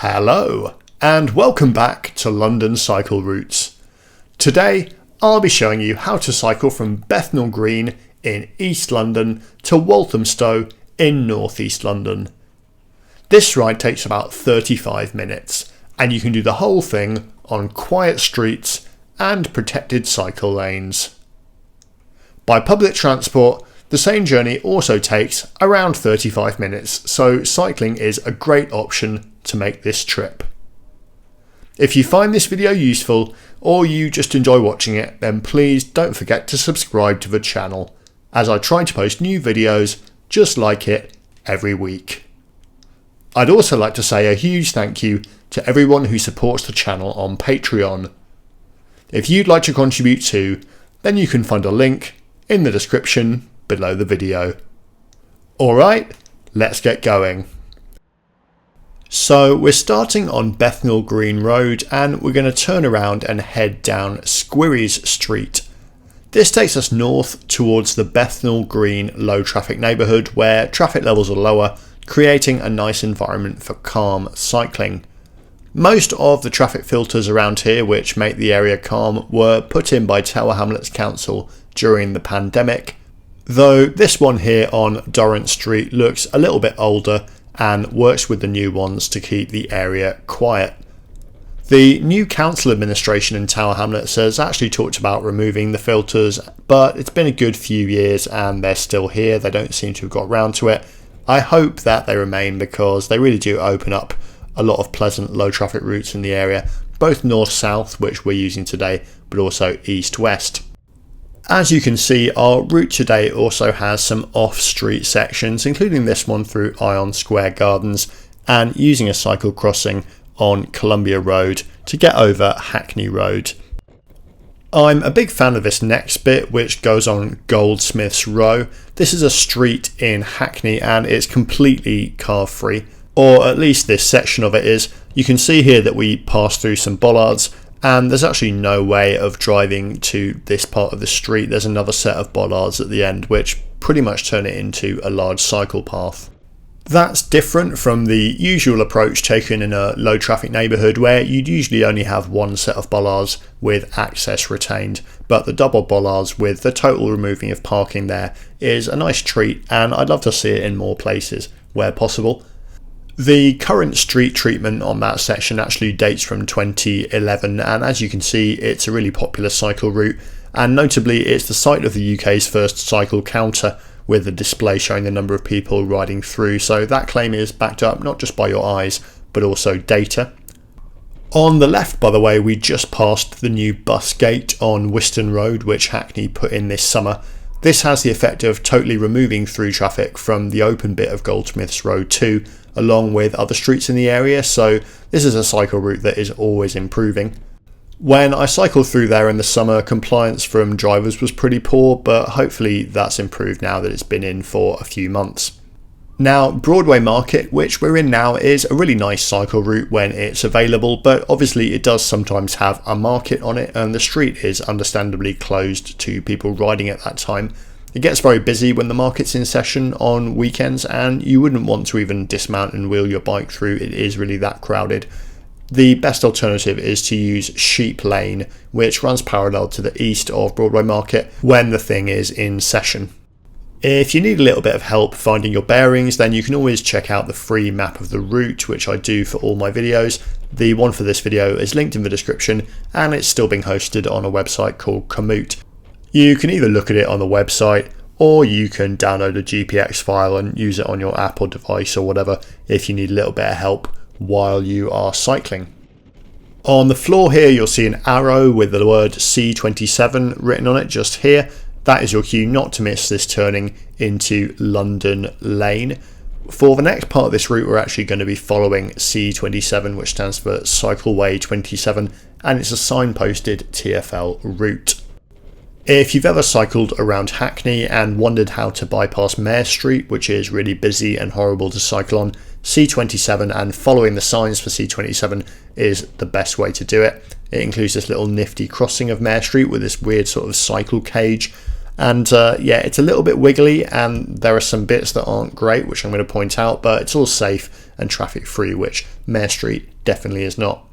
Hello and welcome back to London Cycle Routes. Today I'll be showing you how to cycle from Bethnal Green in East London to Walthamstow in North East London. This ride takes about 35 minutes and you can do the whole thing on quiet streets and protected cycle lanes. By public transport, the same journey also takes around 35 minutes, so cycling is a great option to make this trip. If you find this video useful or you just enjoy watching it, then please don't forget to subscribe to the channel, as I try to post new videos just like it every week. I'd also like to say a huge thank you to everyone who supports the channel on Patreon. If you'd like to contribute too, then you can find a link in the description below the video. Alright, let's get going. So we're starting on Bethnal Green Road and we're going to turn around and head down Squirries Street. This takes us north towards the Bethnal Green low traffic neighbourhood where traffic levels are lower, creating a nice environment for calm cycling. Most of the traffic filters around here which make the area calm were put in by Tower Hamlets Council during the pandemic, though this one here on Dorrant Street looks a little bit older and works with the new ones to keep the area quiet. The new council administration in Tower Hamlets has actually talked about removing the filters, but it's been a good few years and they're still here. They don't seem to have got around to it. I hope that they remain because they really do open up a lot of pleasant low traffic routes in the area, both north-south, which we're using today, but also east-west. As you can see, our route today also has some off-street sections, including this one through Ion Square Gardens and using a cycle crossing on Columbia Road to get over Hackney Road. I'm a big fan of this next bit, which goes on Goldsmiths Row. This is a street in Hackney and it's completely car free, or at least this section of it is. You can see here that we pass through some bollards and there's actually no way of driving to this part of the street. There's another set of bollards at the end which pretty much turn it into a large cycle path. That's different from the usual approach taken in a low traffic neighbourhood where you'd usually only have one set of bollards with access retained, but the double bollards with the total removing of parking there is a nice treat and I'd love to see it in more places where possible. The current street treatment on that section actually dates from 2011 and as you can see it's a really popular cycle route, and notably it's the site of the UK's first cycle counter with a display showing the number of people riding through, so that claim is backed up not just by your eyes but also data. On the left, by the way, we just passed the new bus gate on Wiston Road which Hackney put in this summer. This has the effect of totally removing through traffic from the open bit of Goldsmiths Road too, along with other streets in the area, so this is a cycle route that is always improving. When I cycled through there in the summer, compliance from drivers was pretty poor, but hopefully that's improved now that it's been in for a few months. Now, Broadway Market, which we're in now, is a really nice cycle route when it's available, but obviously it does sometimes have a market on it and the street is understandably closed to people riding at that time. It gets very busy when the market's in session on weekends and you wouldn't want to even dismount and wheel your bike through, it is really that crowded. The best alternative is to use Sheep Lane, which runs parallel to the east of Broadway Market when the thing is in session. If you need a little bit of help finding your bearings, then you can always check out the free map of the route, which I do for all my videos. The one for this video is linked in the description and it's still being hosted on a website called Komoot. You can either look at it on the website or you can download a GPX file and use it on your app or device or whatever if you need a little bit of help while you are cycling. On the floor here you'll see an arrow with the word C27 written on it just here. That is your cue not to miss this turning into London Lane. For the next part of this route we're actually going to be following C27, which stands for Cycleway 27, and it's a signposted TfL route. If you've ever cycled around Hackney and wondered how to bypass Mare Street, which is really busy and horrible to cycle on, C27 and following the signs for C27 is the best way to do it. It includes this little nifty crossing of Mare Street with this weird sort of cycle cage, And yeah, it's a little bit wiggly and there are some bits that aren't great, which I'm going to point out, but it's all safe and traffic free, which Mare Street definitely is not.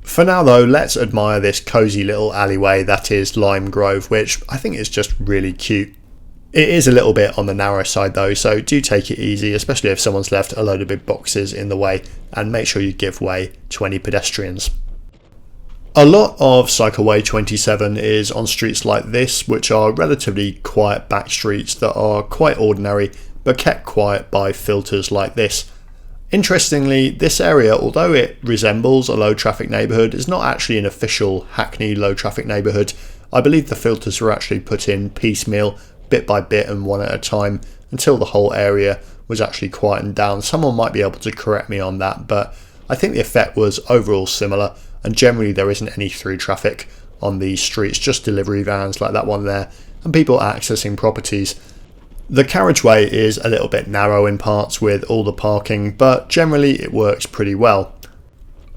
For now though, let's admire this cosy little alleyway that is Lime Grove, which I think is just really cute. It is a little bit on the narrow side though, so do take it easy, especially if someone's left a load of big boxes in the way, and make sure you give way to any pedestrians. A lot of Cycleway 27 is on streets like this, which are relatively quiet back streets that are quite ordinary but kept quiet by filters like this. Interestingly, this area, although it resembles a low traffic neighbourhood, is not actually an official Hackney low traffic neighbourhood. I believe the filters were actually put in piecemeal, bit by bit and one at a time, until the whole area was actually quietened down. Someone might be able to correct me on that, but I think the effect was overall similar. And generally there isn't any through traffic on these streets, just delivery vans like that one there and people accessing properties. The carriageway is a little bit narrow in parts with all the parking, but generally it works pretty well.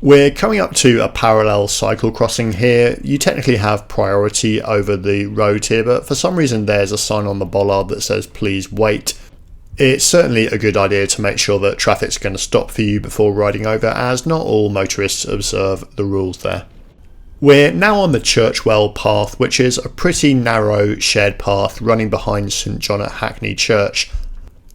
We're coming up to a parallel cycle crossing here. You technically have priority over the road here, but for some reason there's a sign on the bollard that says please wait. It's certainly a good idea to make sure that traffic's going to stop for you before riding over, as not all motorists observe the rules there. We're now on the Churchwell path, which is a pretty narrow shared path running behind St John at Hackney Church.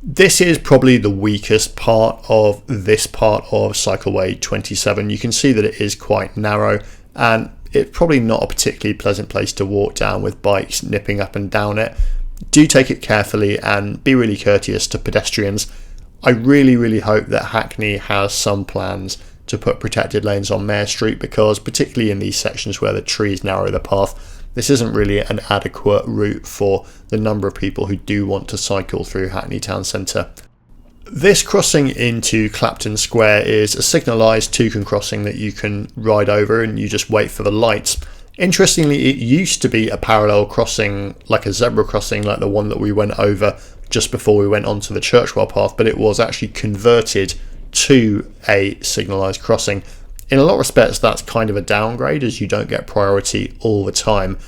This is probably the weakest part of this part of Cycleway 27. You can see that it is quite narrow and it's probably not a particularly pleasant place to walk down with bikes nipping up and down it. Do take it carefully and be really courteous to pedestrians. I really hope that Hackney has some plans to put protected lanes on Mare Street, because particularly in these sections where the trees narrow the path, this isn't really an adequate route for the number of people who do want to cycle through Hackney town centre. This crossing into Clapton Square is a signalised toucan crossing that you can ride over and you just wait for the lights. Interestingly, it used to be a parallel crossing, like a zebra crossing, like the one that we went over just before we went onto the Churchwell path, but it was actually converted to a signalised crossing. In a lot of respects, that's kind of a downgrade, as you don't get priority all the time.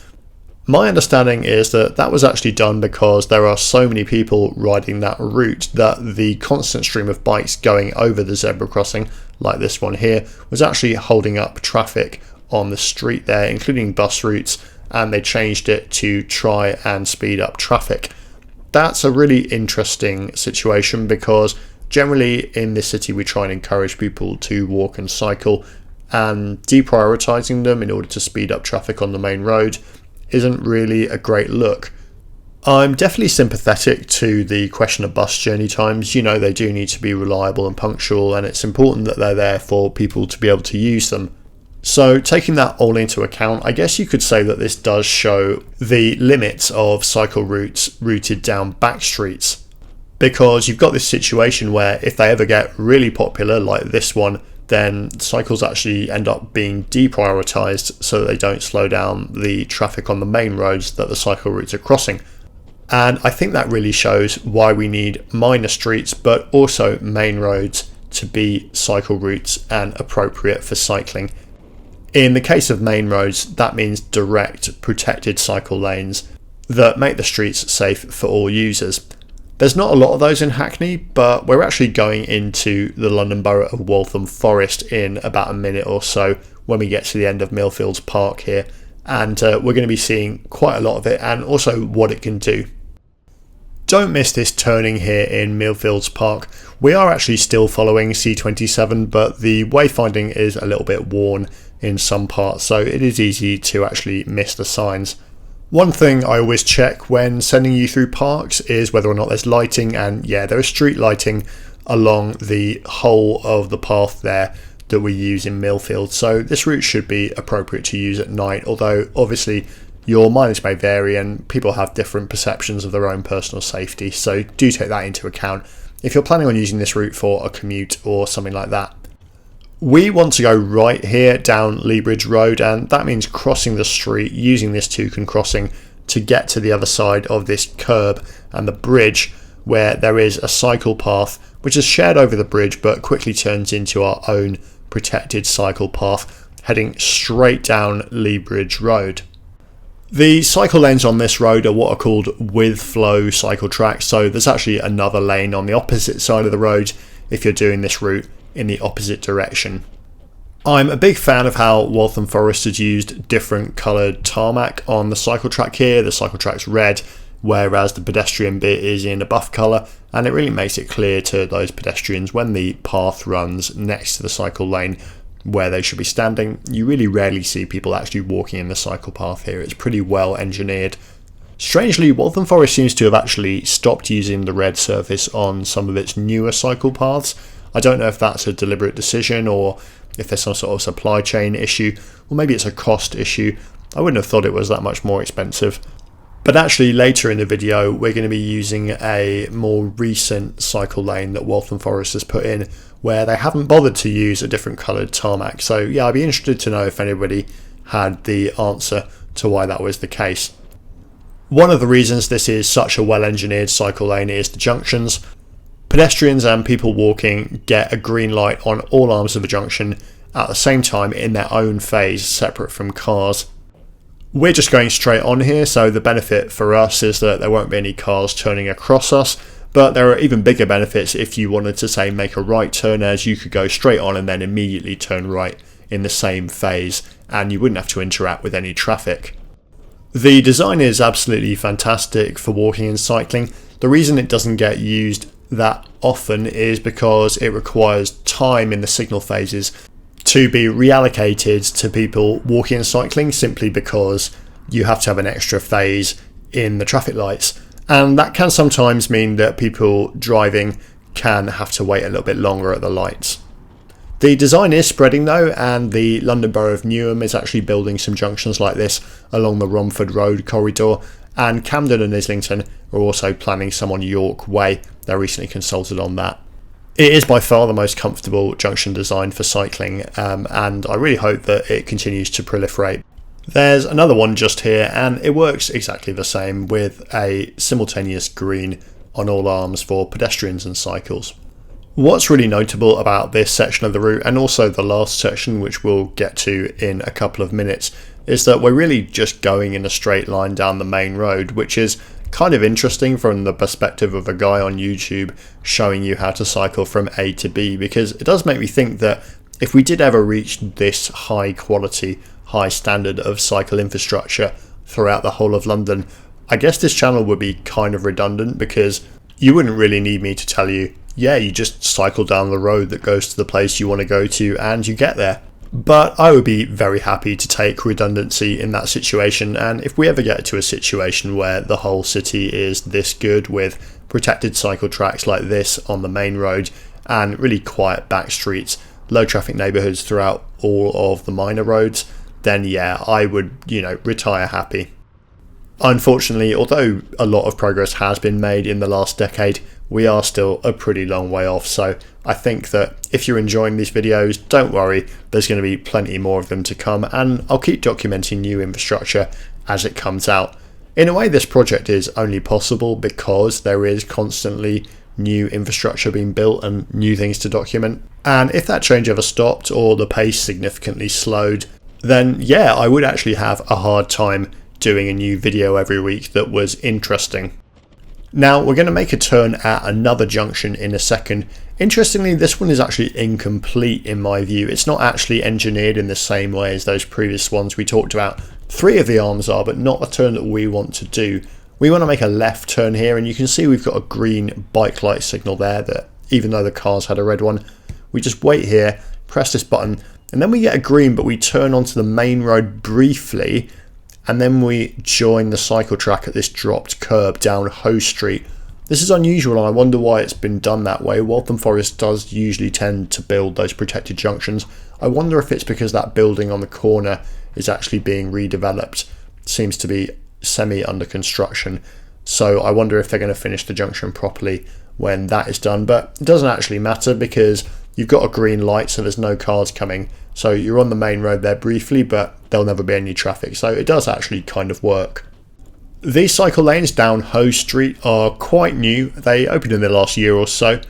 My understanding is that that was actually done because there are so many people riding that route that the constant stream of bikes going over the zebra crossing, like this one here, was actually holding up traffic on the street there, including bus routes, and they changed it to try and speed up traffic. That's a really interesting situation, because generally in this city we try and encourage people to walk and cycle, and deprioritising them in order to speed up traffic on the main road isn't really a great look. I'm definitely sympathetic to the question of bus journey times. You know, they do need to be reliable and punctual, and it's important that they're there for people to be able to use them. So taking that all into account, I guess you could say that this does show the limits of cycle routes routed down back streets, because you've got this situation where if they ever get really popular like this one, then cycles actually end up being deprioritised so that they don't slow down the traffic on the main roads that the cycle routes are crossing. And I think that really shows why we need minor streets but also main roads to be cycle routes and appropriate for cycling. In the case of main roads, that means direct protected cycle lanes that make the streets safe for all users. There's not a lot of those in Hackney, but we're actually going into the London Borough of Waltham Forest in about a minute or so when we get to the end of Millfields Park here, and we're going to be seeing quite a lot of it and also what it can do. Don't miss this turning here in Millfields Park. We are actually still following C27, but the wayfinding is a little bit worn in some parts, so it is easy to actually miss the signs. One thing I always check when sending you through parks is whether or not there's lighting, and yeah, there is street lighting along the whole of the path there that we use in Millfield, so this route should be appropriate to use at night, although obviously your mileage may vary and people have different perceptions of their own personal safety, so do take that into account if you're planning on using this route for a commute or something like that. We want to go right here down Lea Bridge Road, and that means crossing the street using this toucan crossing to get to the other side of this curb and the bridge, where there is a cycle path which is shared over the bridge but quickly turns into our own protected cycle path heading straight down Lea Bridge Road. The cycle lanes on this road are what are called with flow cycle tracks, so there's actually another lane on the opposite side of the road if you're doing this route in the opposite direction. I'm a big fan of how Waltham Forest has used different coloured tarmac on the cycle track here. The cycle track's red, whereas the pedestrian bit is in a buff colour, and it really makes it clear to those pedestrians when the path runs next to the cycle lane where they should be standing. You really rarely see people actually walking in the cycle path here. It's pretty well engineered. Strangely, Waltham Forest seems to have actually stopped using the red surface on some of its newer cycle paths. I don't know if that's a deliberate decision or if there's some sort of supply chain issue, or maybe it's a cost issue. I wouldn't have thought it was that much more expensive. But actually later in the video we're going to be using a more recent cycle lane that Waltham Forest has put in where they haven't bothered to use a different coloured tarmac. So yeah, I'd be interested to know if anybody had the answer to why that was the case. One of the reasons this is such a well engineered cycle lane is the junctions. Pedestrians and people walking get a green light on all arms of the junction at the same time in their own phase, separate from cars. We're just going straight on here, so the benefit for us is that there won't be any cars turning across us, but there are even bigger benefits if you wanted to, say, make a right turn, as you could go straight on and then immediately turn right in the same phase, and you wouldn't have to interact with any traffic. The design is absolutely fantastic for walking and cycling. The reason it doesn't get used that often is because it requires time in the signal phases to be reallocated to people walking and cycling, simply because you have to have an extra phase in the traffic lights, and that can sometimes mean that people driving can have to wait a little bit longer at the lights. The design is spreading though, and the London Borough of Newham is actually building some junctions like this along the Romford Road corridor, and Camden and Islington are also planning some on York Way. They recently consulted on that. It is by far the most comfortable junction design for cycling, and I really hope that it continues to proliferate. There's another one just here, and it works exactly the same with a simultaneous green on all arms for pedestrians and cycles. What's really notable about this section of the route, and also the last section which we'll get to in a couple of minutes, is that we're really just going in a straight line down the main road, which is kind of interesting from the perspective of a guy on YouTube showing you how to cycle from A to B, because it does make me think that if we did ever reach this high quality, high standard of cycle infrastructure throughout the whole of London, I guess this channel would be kind of redundant, because you wouldn't really need me to tell you, yeah, you just cycle down the road that goes to the place you want to go to and you get there. But I would be very happy to take redundancy in that situation, and if we ever get to a situation where the whole city is this good with protected cycle tracks like this on the main road and really quiet back streets, low traffic neighbourhoods throughout all of the minor roads, then yeah, I would, retire happy. Unfortunately, although a lot of progress has been made in the last decade, we are still a pretty long way off, so I think that if you're enjoying these videos, don't worry, there's going to be plenty more of them to come, and I'll keep documenting new infrastructure as it comes out. In a way, this project is only possible because there is constantly new infrastructure being built and new things to document, and if that change ever stopped or the pace significantly slowed, then yeah, I would actually have a hard time doing a new video every week that was interesting. Now we're going to make a turn at another junction in a second. Interestingly, this one is actually incomplete in my view. It's not actually engineered in the same way as those previous ones we talked about. 3 of the arms are, but not the turn that we want to do. We want to make a left turn here, and you can see we've got a green bike light signal there, that even though the cars had a red one, we just wait here, press this button, and then we get a green, but we turn onto the main road briefly, and then we join the cycle track at this dropped curb down Hoe Street. This is unusual, and I wonder why it's been done that way. Waltham Forest does usually tend to build those protected junctions. I wonder if it's because that building on the corner is actually being redeveloped. It seems to be semi under construction, so I wonder if they're going to finish the junction properly when that is done, but it doesn't actually matter because you've got a green light, so there's no cars coming. So you're on the main road there briefly, but there'll never be any traffic. So it does actually kind of work. These cycle lanes down Hoe Street are quite new. They opened in the last year or so.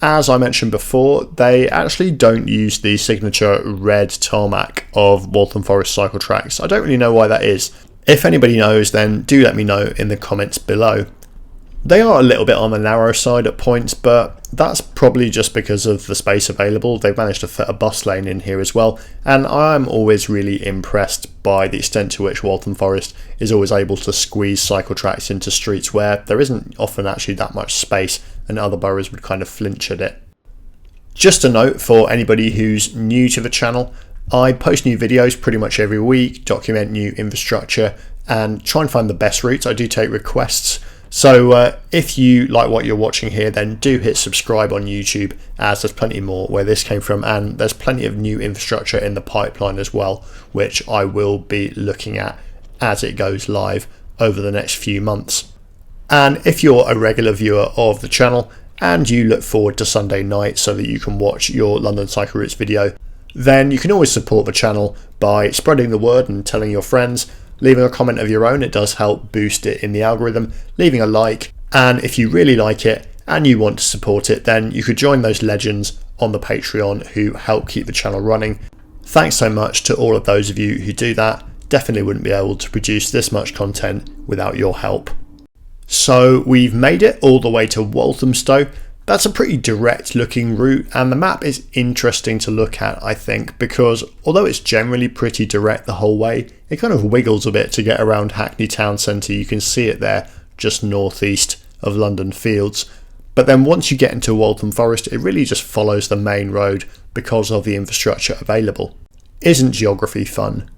As I mentioned before, they actually don't use the signature red tarmac of Waltham Forest cycle tracks. I don't really know why that is. If anybody knows, then do let me know in the comments below. They are a little bit on the narrow side at points, but that's probably just because of the space available. They've managed to fit a bus lane in here as well, and I'm always really impressed by the extent to which Waltham Forest is always able to squeeze cycle tracks into streets where there isn't often actually that much space and other boroughs would kind of flinch at it. Just a note for anybody who's new to the channel, I post new videos pretty much every week, document new infrastructure and try and find the best routes. I do take requests. So if you like what you're watching here, then do hit subscribe on YouTube, as there's plenty more where this came from, and there's plenty of new infrastructure in the pipeline as well, which I will be looking at as it goes live over the next few months. And if you're a regular viewer of the channel and you look forward to Sunday night so that you can watch your London Cycle Routes video, then you can always support the channel by spreading the word and telling your friends, leaving a comment of your own. It does help boost it in the algorithm, leaving a like, and if you really like it and you want to support it, then you could join those legends on the Patreon who help keep the channel running. Thanks so much to all of those of you who do that. Definitely wouldn't be able to produce this much content without your help. So we've made it all the way to Walthamstow. That's a pretty direct looking route, and the map is interesting to look at, I think, because although it's generally pretty direct the whole way, it kind of wiggles a bit to get around Hackney town centre. You can see it there just northeast of London Fields. But then once you get into Waltham Forest, it really just follows the main road because of the infrastructure available. Isn't geography fun?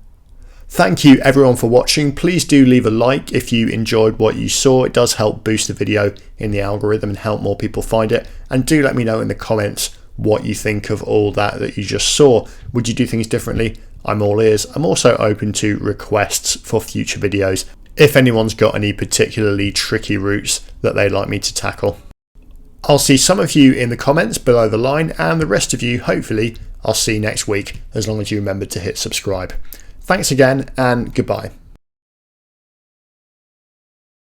Thank you everyone for watching. Please do leave a like if you enjoyed what you saw. It does help boost the video in the algorithm and help more people find it. And do let me know in the comments what you think of all that you just saw. Would you do things differently? I'm all ears. I'm also open to requests for future videos if anyone's got any particularly tricky routes that they'd like me to tackle. I'll see some of you in the comments below the line, and the rest of you, hopefully, I'll see next week, as long as you remember to hit subscribe. Thanks again, and goodbye.